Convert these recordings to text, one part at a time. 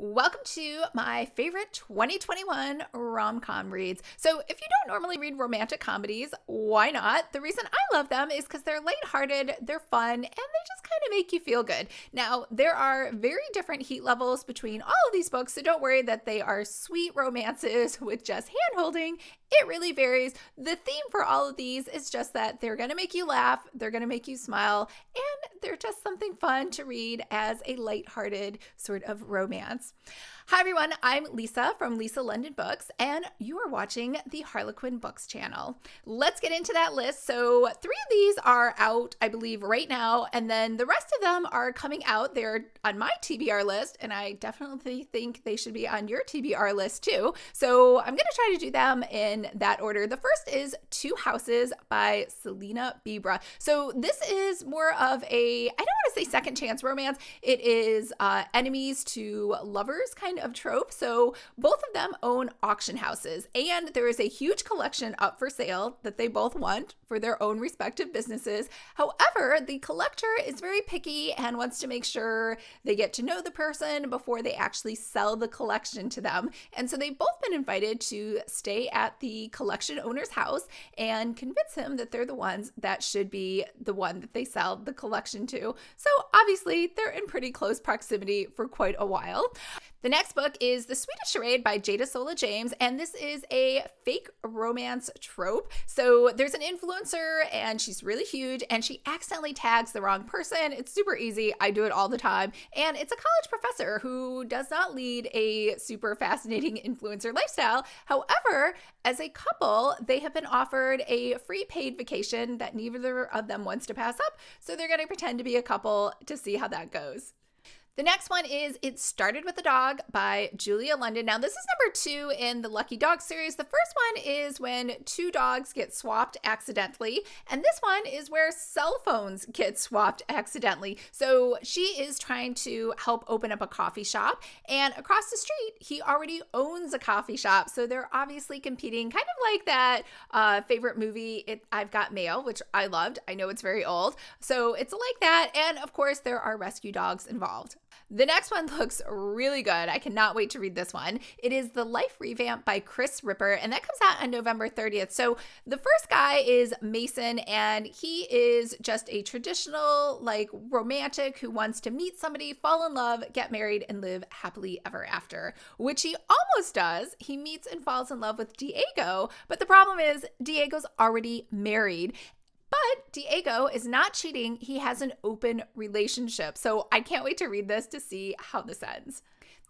Welcome to my favorite 2021 rom-com reads. So if you don't normally read romantic comedies, why not? The reason I love them is because they're lighthearted, they're fun, and they just kind of make you feel good. Now, there are very different heat levels between all of these books, so don't worry that they are sweet romances with just hand-holding. It really varies. The theme for all of these is just that they're going to make you laugh, they're going to make you smile, and they're just something fun to read as a lighthearted sort of romance. Hi everyone, I'm Lisa from Lisa London Books, and you are watching the Harlequin Books channel. Let's get into that list. So 3 of these are out, I believe, right now, and then the rest of them are coming out. They're on my TBR list, and I definitely think they should be on your TBR list too. So I'm going to try to do them in that order. The first is Two Houses by Selena Bibra. So this is more of a, I don't want to say second chance romance. It is enemies to lovers kind of trope. So both of them own auction houses, and there is a huge collection up for sale that they both want for their own respective businesses. However, the collector is very picky and wants to make sure they get to know the person before they actually sell the collection to them. And so they've both been invited to stay at the collection owner's house and convince him that they're the ones that should be the one that they sell the collection to. So obviously they're in pretty close proximity for quite a while. The next book is The Sweetest Charade by Jada Sola James, and this is a fake romance trope. So there's an influencer, and she's really huge, and she accidentally tags the wrong person. It's super easy. I do it all the time. And it's a college professor who does not lead a super fascinating influencer lifestyle. However, as a couple, they have been offered a free paid vacation that neither of them wants to pass up. So they're going to pretend to be a couple to see how that goes. The next one is It Started with a Dog by Julia London. Now, this is number 2 in the Lucky Dog series. The first one is when 2 dogs get swapped accidentally, and this one is where cell phones get swapped accidentally. So she is trying to help open up a coffee shop, and across the street, he already owns a coffee shop. So they're obviously competing, kind of like that favorite movie, I've Got Mail, which I loved. I know it's very old. So it's like that, and of course, there are rescue dogs involved. The next one looks really good. I cannot wait to read this one. It is The Life Revamp by Chris Ripper, and that comes out on November 30th. So the first guy is Mason, and he is just a traditional, romantic who wants to meet somebody, fall in love, get married, and live happily ever after, which he almost does. He meets and falls in love with Diego, but the problem is Diego's already married. But Diego is not cheating. He has an open relationship. So I can't wait to read this to see how this ends.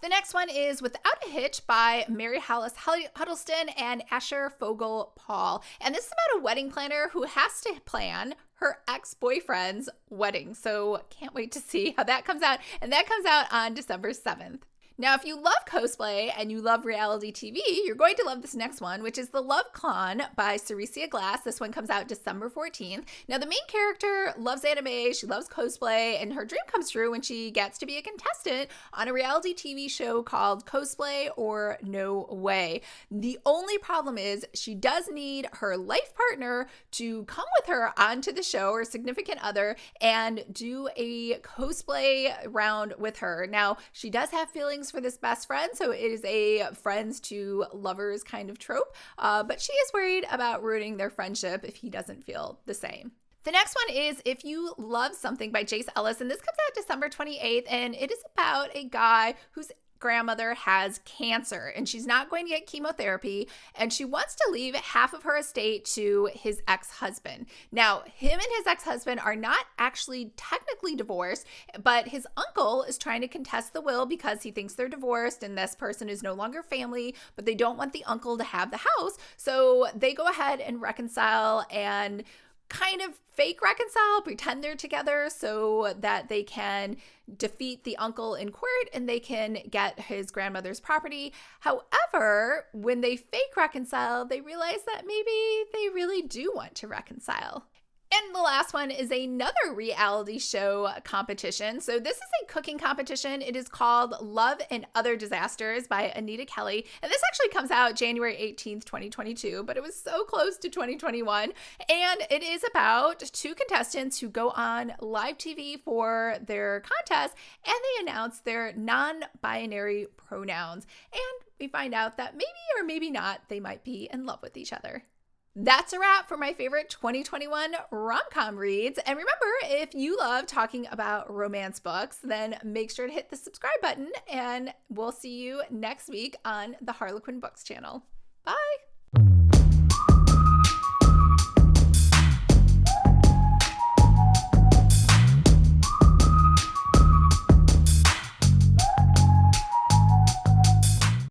The next one is Without a Hitch by Mary Hollis Huddleston and Asher Fogel Paul. And this is about a wedding planner who has to plan her ex-boyfriend's wedding. So can't wait to see how that comes out. And that comes out on December 7th. Now, if you love cosplay and you love reality TV, you're going to love this next one, which is The Love Clone by Ceresia Glass. This one comes out December 14th. Now, the main character loves anime, she loves cosplay, and her dream comes true when she gets to be a contestant on a reality TV show called Cosplay or No Way. The only problem is she does need her life partner to come with her onto the show, or significant other, and do a cosplay round with her. Now, she does have feelings for this best friend, so it is a friends to lovers kind of trope, but she is worried about ruining their friendship if he doesn't feel the same. The next one is If You Love Something by Jace Ellis, and this comes out December 28th, and it is about a guy whose grandmother has cancer and she's not going to get chemotherapy, and she wants to leave half of her estate to his ex-husband. Now, him and his ex-husband are not actually technically divorced, but his uncle is trying to contest the will because he thinks they're divorced and this person is no longer family, but they don't want the uncle to have the house. So they go ahead and reconcile and kind of fake reconcile, pretend they're together so that they can defeat the uncle in court and they can get his grandmother's property. However, when they fake reconcile, they realize that maybe they really do want to reconcile. And the last one is another reality show competition. So, this is a cooking competition. It is called Love and Other Disasters by Anita Kelly. And this actually comes out January 18th, 2022, but it was so close to 2021. And it is about two contestants who go on live TV for their contest and they announce their non binary pronouns. And we find out that maybe or maybe not, they might be in love with each other. That's a wrap for my favorite 2021 rom-com reads. And remember, if you love talking about romance books, then make sure to hit the subscribe button and we'll see you next week on the Harlequin Books channel.